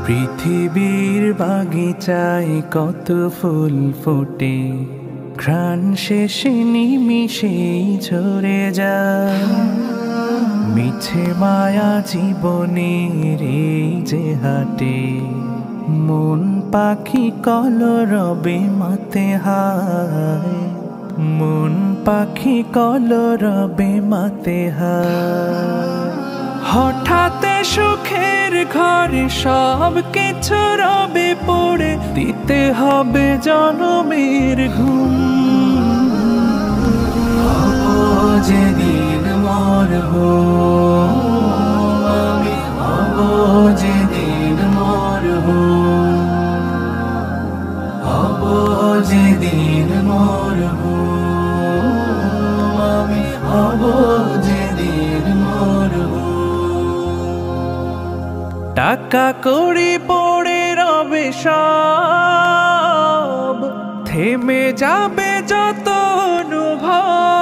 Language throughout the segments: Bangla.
পৃথিবীর বাগিচায় কত ফুল ফোটে, ঘ্রাণ শেষে নিমিষেই ঝরে যায়। মিছে মায়া জীবনের এই যে হাটে, মন পাখি কলরবে মাতে হায়, মন পাখি কলরবে মাতে হায়। হঠাৎ সুখের ঘরে সব কিছু রবে পড়ে, দিতে হবে জনমের ঘুম। হব যেদিন মরব আমি, হব যেদিন মরব, হব যেদিন মরব আমি, হব যেদিন মরব। টাকা কড়ি পড়ে রবে সব, থেমে যাবে যত অনুভব।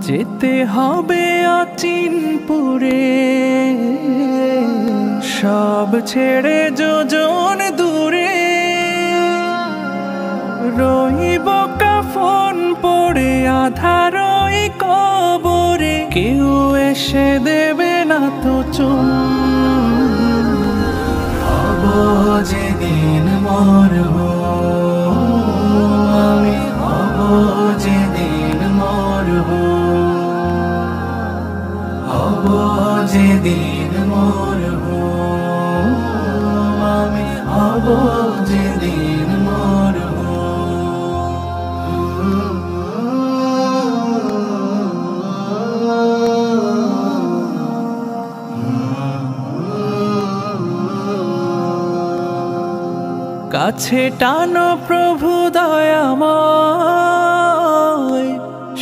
যেতে হবে অচিনপুরে, সব ছেড়ে যোজন দূরে। রইব কাফন পড়ে আধার এই কবরে, কেউ এসে দেবে না তো চুম। হব যেদিন মরব আমি, হব যেদিন মরব, হব যেদিন মরব আমি, হব যেদিন মরব। কাছে টানো প্রভু দয়াময়,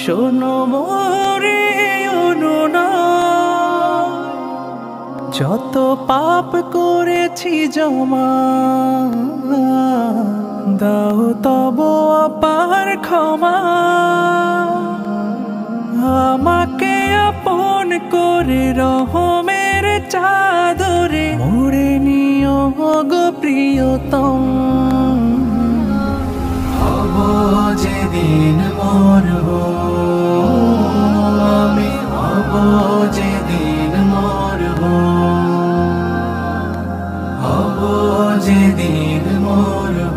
শোনো মোরে অনুনয়। যত পাপ করেছি জমা, দাও তব অপার ক্ষমা। আমাকে আপন করে রহমের চাদরে মোড়ে নিও গো প্রিয়তম। হব যেদিন মরব আমি, হব যেদিন মরব, হব যেদিন মরব